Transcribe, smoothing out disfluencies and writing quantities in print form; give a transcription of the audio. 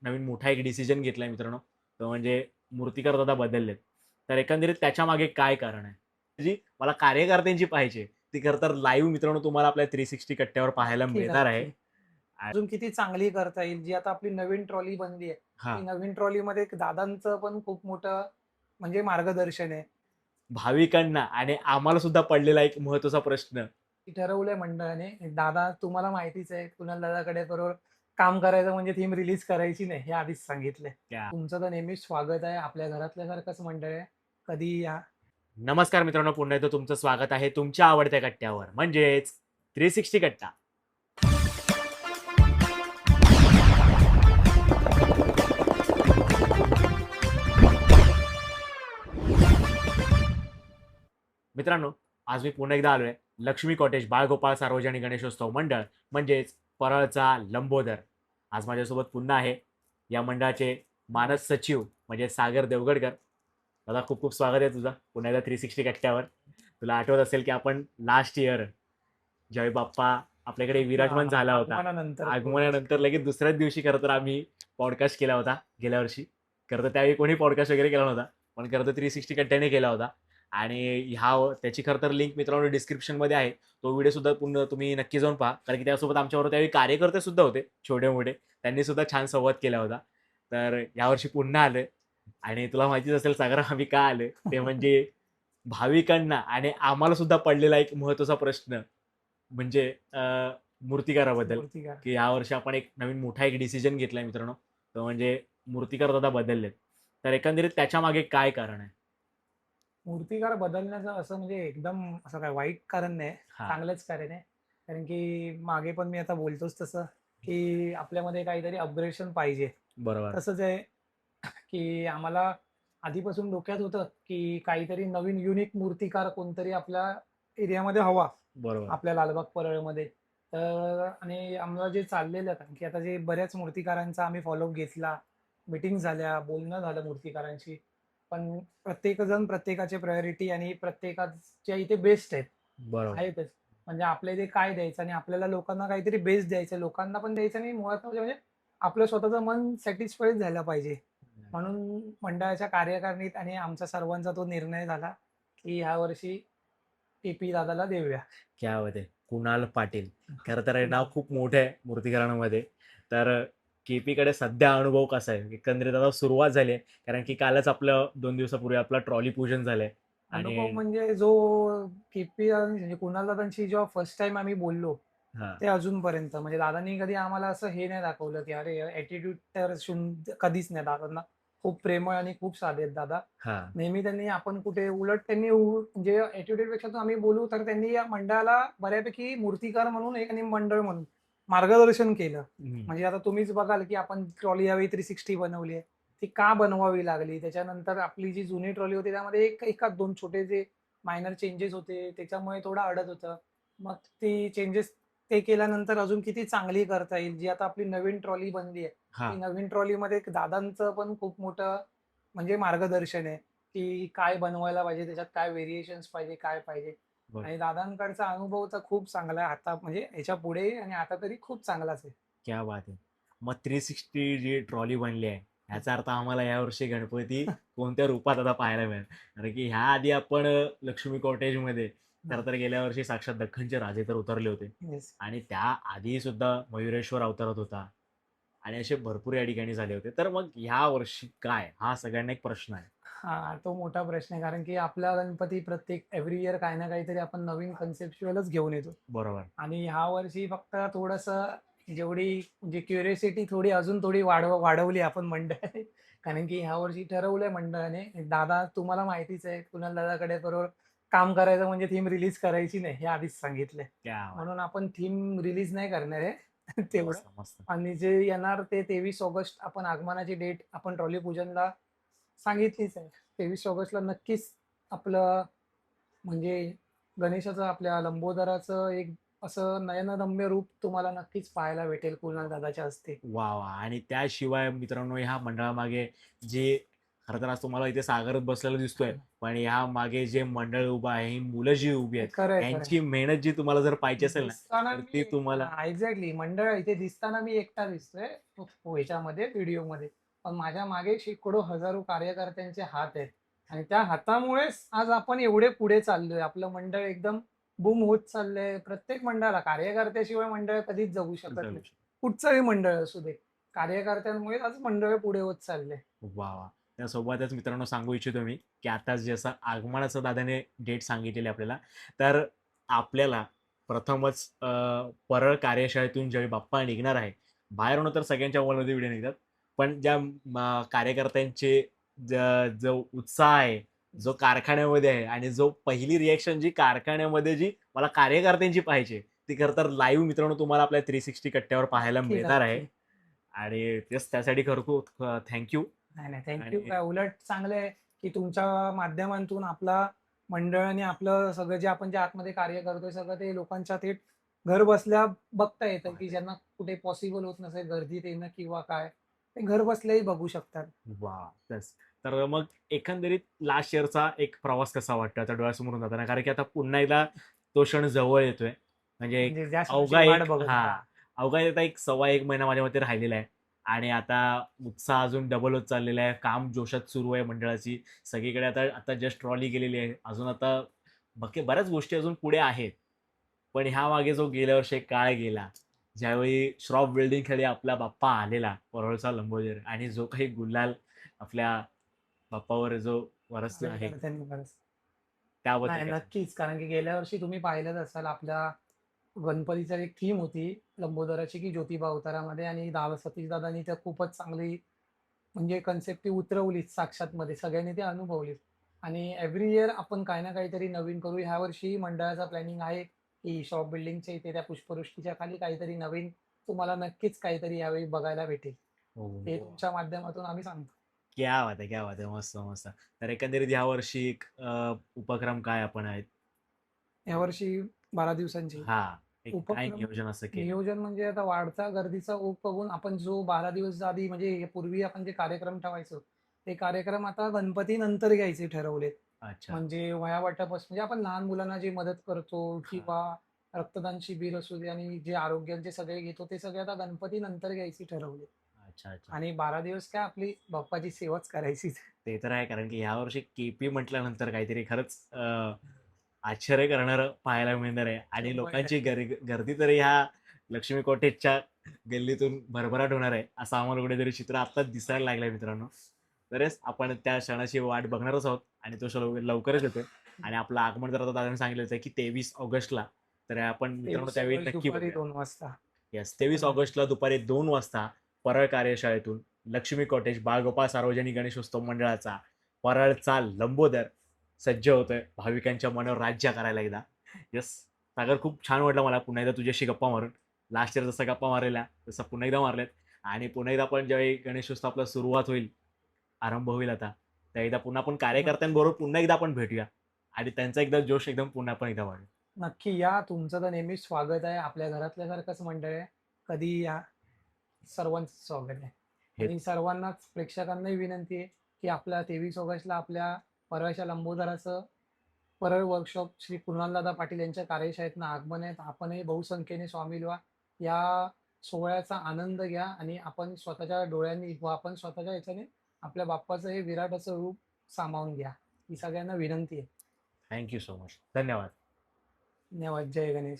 नवीन मोठा एक डिसिजन घेतलाय मित्रांनो. तो म्हणजे मूर्तिकार दादा बदललेत. तर एकंदरीत त्याच्यामागे काय कारण आहे? जी मला कार्यकर्त्यांची पाहिजे, ती खरं तर लाईव्ह मित्रांनो तुम्हाला आपल्या 360 कट्ट्यावर पाहायला नक्की, मिळणार आहे. नक्की. अजून किती चांगली करता येईल, जी आता आपली नवीन ट्रॉली बनली आहे. ती हां, नवीन ट्रॉलीमध्ये एक दादांचं पण खूप मोठं म्हणजे मार्गदर्शन आहे. भाविकांना आणि आम्हाला सुद्धा पडलेला एक महत्त्वाचा प्रश्न. ती ठरवलंय मंडळाने. दादा तुम्हाला माहितीच आहे, कुणाल दादाकडे बरोबर काम करायचं म्हणजे थीम रिलीज करायची नाही, हे आधीच सांगितलंय. त्या तुमचं तर नेहमीच स्वागत आहे. आपल्या घरातल्यासारखंच मंडळ आहे. कधीही या. नमस्कार मित्रांनो, पुन्हा एकदा तुमचं स्वागत आहे तुमच्या आवडत्या कट्ट्यावर म्हणजेच 360 कट्टा. मित्रांनो, आज मी पुन्हा एकदा आलोय लक्ष्मी कॉटेज बाळगोपाळ सार्वजनिक गणेशोत्सव मंडळ म्हणजेच परळचा लंबोदर. आज माझ्यासोबत पुन्हा आहे या मंडळाचे मानस सचिव म्हणजे सागर देवगडकर. दादा खूप खूप स्वागत आहे तुझं पुन्हा एकदा 360 कट्ट्यावर. तुला आठवत असेल की आपण लास्ट इयर ज्यावेळी बाप्पा आपल्याकडे हां, विराजमान हां. झाला होता. आगमनानंतर थोडंसं. आगमनानंतर लगेच दुसऱ्याच दिवशी खरं तर आम्ही पॉडकास्ट केला होता गेल्या वर्षी. खरं तर त्यावेळी कोणी पॉडकास्ट वगैरे केला नव्हता. पण खरं तर 360 कट्ट्याने केला होता. आणि त्याची खरं तर लिंक मित्रांनो डिस्क्रिप्शनमध्ये आहे. तो व्हिडिओ सुद्धा पुन्हा तुम्ही नक्की जाऊन पहा. कारण की त्यासोबत आमच्याबरोबर त्यावेळी कार्यकर्ते सुद्धा होते छोटे-मोठे. त्यांनी सुद्धा छान संवाद केला होता. तर यावर्षी पुन्हा आलोय आणि तुला माहितीच असेल सागर आम्ही का आलोय? ते म्हणजे भाविकांना आणि आम्हाला सुद्धा पडलेला एक महत्त्वाचा प्रश्न म्हणजे मूर्तिकाराबद्दल, मूर्तिकार. की यावर्षी आपण एक नवीन मोठा एक डिसिजन घेतलाय मित्रांनो. तो म्हणजे मूर्तिकार दादा बदललेत. तर एकंदरीत त्याच्यामागे काय कारण आहे? मूर्तिकार बदलण्याचं असं म्हणजे एकदम असं काय वाईट कारण नाही, हां, चांगलंच कारण आहे. कारण की मागे पण मी आता बोलतोच तसं, की आपल्यामध्ये काहीतरी अपग्रेडेशन पाहिजे. बरोबर, तसंच आहे, की आम्हाला आधीपासून डोक्यात होतं, की काहीतरी नवीन युनिक मूर्तिकार कोणतरी आपल्या एरियामध्ये हवा, बरोबर. आपल्या लालबाग परळमध्ये. तर आणि आम्हाला जे चाललेलं कारण की आता जे बऱ्याच मूर्तिकारांचा आम्ही फॉलोअप घेतला, मीटिंग झाल्या, बोलणं झालं मूर्तिकारांशी. पण प्रत्येकजण प्रत्येकाचे प्रायोरिटी आणि प्रत्येकाच्या इथे बेस्ट आहेत. बरोबर. आहेतच. म्हणजे आपल्या इथे काय द्यायचं आणि आपल्याला लोकांना काहीतरी बेस्ट द्यायचं, लोकांना पण द्यायचं आणि मुळात म्हणजे आपलं स्वतःचं मन सॅटिस्फाईड झालं पाहिजे. म्हणून मंडळाच्या कार्यकारिणीत आणि आमचा सर्वांचा तो निर्णय झाला, की ह्यावर्षी टी-पी दादाला देऊया. क्या बात है! कुणाल पाटील. खरं तर हे नाव खूप मोठं आहे मूर्तिकरांमध्ये. तर के-पीकडे सध्या अनुभव कसा आहे? एकंदरीत आता सुरुवात झाली आहे. कारण की कालच आपलं 2 दिवसापूर्वी आपलं ट्रॉली पूजन झालंय अनुभव आणि म्हणजे जो के-पी म्हणजे कुणाल दादांशी जेव्हा फर्स्ट टाईम आम्ही बोललो, हां, ते अजूनपर्यंत म्हणजे दादांनी कधी आम्हाला असं हे नाही दाखवलं, की अरे ॲटिट्यूड तर कधीच नाही. दादांना खूप प्रेमळ आणि खूप साधे आहेत दादा. हां. नेहमी त्यांनी आपण कुठे उलट त्यांनी म्हणजे ॲटिट्यूडपेक्षा तर आम्ही बोलू तर त्यांनी या मंडळाला बऱ्यापैकी मूर्तिकार म्हणून एक आणि मंडळ म्हणून मार्गदर्शन केलं. हं. म्हणजे आता तुम्हीच बघाल, की आपण ट्रॉली यावेळी 360 बनवली आहे. ती का बनवावी लागली? त्याच्यानंतर आपली जी जुनी ट्रॉली होती त्यामध्ये एखाद 2 छोटे जे मायनर चेंजेस होते, त्याच्यामुळे थोडं अडत होतं. मग ती चेंजेस ते केल्यानंतर अजून किती चांगली करता येईल, जी आता आपली नवीन ट्रॉली बनली आहे. ती हां. नवीन ट्रॉलीमध्ये एक दादांचं पण खूप मोठं म्हणजे मार्गदर्शन आहे, की काय बनवायला पाहिजे, त्याच्यात काय व्हेरिएशन्स पाहिजे, काय पाहिजे. बरं. आणि दादांकडचा अनुभव तर खूप चांगला आहे. आता म्हणजे ह्याच्या पुढे आणि आता तरी खूप चांगलाच आहे. क्या बात है! मग 360 जी ट्रॉली बनली आहे, ह्याचा अर्थ आम्हाला यावर्षी गणपती कोणत्या रूपात आता पाहायला मिळेल? कारण की ह्या आधी आपण लक्ष्मी कॉटेजमध्ये खरं तर गेल्या वर्षी साक्षात दख्खनचे राजे तर उतरले होते येस. आणि त्या आधी सुद्धा मयुरेश्वर अवतरत होता आणि असे भरपूर या ठिकाणी झाले होते. तर मग ह्या वर्षी काय? हा सगळ्यांना एक प्रश्न आहे. हां, तो मोठा प्रश्न आहे. कारण की आपला गणपती प्रत्येक एव्हरी इयर काही ना काहीतरी आपण नवीन कन्सेप्च्युअलच घेऊन येतो. बरोबर. आणि ह्या वर्षी फक्त थोडंसं जेवढी म्हणजे क्युरिओसिटी थोडी अजून थोडी वाढवली आपण मंडळाने. कारण की ह्या वर्षी ठरवलंय मंडळाने, दादा तुम्हाला माहितीच आहे, कुणाल दादाकडे बरोबर काम करायचं म्हणजे थीम रिलीज करायची नाही, हे आधीच सांगितलंय. क्या बात! म्हणून आपण थीम रिलीज नाही करणार आहे तेवढं. मस्त, मस्त. आणि जे येणार ते 23 ऑगस्ट आपण आगमनाची डेट आपण ट्रॉली पूजनला सांगितलीच आहे. 23 ऑगस्टला नक्कीच आपलं म्हणजे गणेशाचं आपल्या लंबोदराचं एक असं नयनरम्य रूप तुम्हाला नक्कीच पाहायला भेटेल कुणाल दादाच्या हस्ते. वाह! वाह! आणि त्याशिवाय मित्रांनो ह्या मंडळामागे जे खरं तर आज तुम्हाला इथे सागरच बसलेला दिसतोय, पण ह्या मागे जे मंडळ उभं आहे, ही मुलं जी उभी आहेत, खरंय खरंय यांची मेहनत जी तुम्हाला जर पाहिजे असेल ना, दिसताना तर मी ती तुम्हाला एक्झॅक्टली मंडळ इथे दिसताना मी एकटा दिसतोय ह्याच्यामध्ये व्हिडिओमध्ये, पण माझ्या मागे शेकडो हजारो कार्यकर्त्यांचे हात आहेत आणि त्या हातामुळेच आज आपण एवढे पुढे चाललोय. आपलं मंडळ एकदम बूम होत चाललंय. प्रत्येक मंडळाला कार्यकर्त्याशिवाय मंडळ कधीच जगू शकत चालू नाही. शकतो. कुठचंही मंडळ असू दे. कार्यकर्त्यांमुळे आज मंडळ पुढे होत चाललंय. वाह! वाह! त्यासोबतच मित्रांनो सांगू इच्छितो मी, की आता जसं आगमनाचं दादाने डेट सांगितलेली आपल्याला, तर आपल्याला प्रथमच परळ कार्यशाळेतून ज्यावेळी बाप्पा निघणार आहे, बाहेरून तर सगळ्यांच्या मोबाईलमध्ये व्हिडिओ निघतात. पण ज्या कार्यकर्त्यांचे ज जो उत्साह आहे, जो कारखान्यामध्ये आहे आणि जो पहिली रिएक्शन जी कारखान्यामध्ये जी मला कार्यकर्त्यांची पाहिजे, ती खरं तर लाईव्ह मित्रांनो तुम्हाला आपल्या 360 कट्ट्यावर पाहायला नक्की, मिळणार आहे. नक्की. आणि तेच त्यासाठी खरं खूप थँक यू. नाही, नाही. थँक आणि काय उलट चांगलं आहे, की तुमच्या माध्यमातून आपला मंडळ आणि आपलं सगळं जे आपण जे आतमध्ये कार्य करतोय सगळं ते लोकांच्या थेट घर बसल्या बघता येतं, की ज्यांना कुठे पॉसिबल होत नसेल गर्दीत येणं किंवा काय, ते घर बसल्याही बघू शकतात. वाह! तेच. तर मग एकंदरीत लास्ट इयरचा एक प्रवास कसा वाटतो आता डोळ्यासमोरून जाताना? कारण की आता पुन्हा एकदा तो क्षण जवळ येतोय. म्हणजे एक म्हणजे ज्या क्षणाची अवघा वाट एक बघत हां, होता. अवघा आता एक सव्वा 1 महिना माझ्या मते राहिलेला आहे. आणि आता उत्साह अजून डबल होत चाललेला आहे. काम जोशात सुरू आहे मंडळाची. सगळीकडे आता आता जस्ट ट्रॉली गेलेली आहे. अजून आता बऱ्याच गोष्टी अजून पुढे आहेत. पण ह्यामागे जो गेल्या वर्षी एक काळ गेला, ज्यावेळी श्रॉफ बिल्डिंग खाली आपला बाप्पा आलेला, परळचा लंबोदर आणि जो काही गुलाल आपल्या बाप्पावर जो बरसला आहे, कार्यकर्त्यांनी खरंच. त्याबद्दल नाही, काय सांगू? नक्कीच. कारण की गेल्या वर्षी तुम्ही पाहिलंच असाल आपल्या गणपतीची एक थीम होती लंबोदराची, की ज्योतिबा अवतारामध्ये आणि सतीशदादांनी तर खूपच चांगली म्हणजे कन्सेप्ट ती उतरवलीच साक्षातमध्ये. सगळ्यांनी ती अनुभवलीच. आणि एव्हरी इयर आपण काही ना काहीतरी नवीन करू. ह्यावर्षी मंडळाचा प्लॅनिंग आहे, की शॉप बिल्डिंगच्या इथे त्या पुष्पवृष्टीच्या खाली काहीतरी नवीन तुम्हाला नक्कीच काहीतरी यावेळी बघायला भेटेल. ते हो. तुमच्या माध्यमातून आम्ही सांगतो. क्या बात है! क्या बात है! मस्त, मस्त. तर एकंदरीत यावर्षी एक उपक्रम काय आपण आहेत यावर्षी 12 दिवसांची हां, एक काय उपक्रम नियोजन असं केलं? नियोजन म्हणजे आता वाढता गर्दीचा ओघ बघून आपण जो 12 दिवस आधी म्हणजे पूर्वी आपण जे कार्यक्रम ठेवायचो, ते कार्यक्रम आता गणपतीनंतर घ्यायचे ठरवलेत. अच्छा. म्हणजे वयावाटापासून म्हणजे आपण लहान मुलांना जे मदत करतो हां. किंवा रक्तदान शिबिर असू दे आणि जे आरोग्याचे सगळे घेतो, ते सगळे आता गणपतीनंतर घ्यायचे ठरवले. अच्छा, अच्छा. आणि 12 दिवस काय आपली बाप्पाची सेवाच करायची. ते तर आहे कारण की यावर्षी के-पी म्हटल्यानंतर काहीतरी खरंच आश्चर्य करणारं पाहायला मिळणार आहे आणि लोकांची 100% गर्दी तर ह्या लक्ष्मी कॉटेजच्या गल्लीतून भरभराट होणार आहे, असं आम्हाला कुठेतरी चित्र आत्ताच दिसायला लागलंय मित्रांनो. तरीच आपण त्या क्षणाची वाट बघणारच आहोत आणि तो क्षण लवकरच येतोय आणि आपलं आगमन तर आता दादाने सांगितलंच आहे की 23 ऑगस्टला. तर आपण मित्रांनो 23 त्यावेळी ऑगस्ट नक्की दुपारी बघूया. 2 वाजता. येस, 23 ऑगस्टला दुपारी 2 वाजता परळ कार्यशाळेतून लक्ष्मी कॉटेज बाळगोपाळ सार्वजनिक गणेशोत्सव मंडळाचा परळचा लंबोदर सज्ज होतोय भाविकांच्या मनावर राज्य करायला एकदा. येस, सागर खूप छान वाटलं मला पुन्हा एकदा तुझ्याशी गप्पा मारून. लास्ट इयर जसा गप्पा मारलेल्या तसं पुन्हा एकदा मारल्यात आणि पुन्हा एकदा आपण ज्यावेळी गणेशोत्सव आपला सुरुवात होईल, आरंभ होईल आता, त्या एकदा पुन्हा आपण नक्की, कार्यकर्त्यांबरोबर नक्की. पुन्हा एकदा आपण भेटूया आणि त्यांचा एकदा जोश एकदम पुन्हा आपण एकदा वाढू. नक्की या. तुमचं तर नेहमीच स्वागत आहे. आपल्या घरातल्यासारखंच मंडळ आहे. कधीही या. सर्वांचं स्वागत आहे. हे आणि सर्वांनाच प्रेक्षकांनाही विनंती आहे, की आपल्या 23 ऑगस्टला आपल्या परळच्या लंबोदराचं परळ वर्कशॉप श्री कुणालदादा पाटील यांच्या कार्यशाळेतनं आगमन आहे. आपणही बहुसंख्येने सामील व्हा. या सोहळ्याचा आनंद घ्या आणि आपण स्वतःच्या डोळ्यांनी व आपण स्वतःच्या ह्याच्याने आपल्या बाप्पाचं हे विराट असं रूप सामावून घ्या. ही सगळ्यांना विनंती आहे. Thank you so much. धन्यवाद. धन्यवाद. जय गणेश.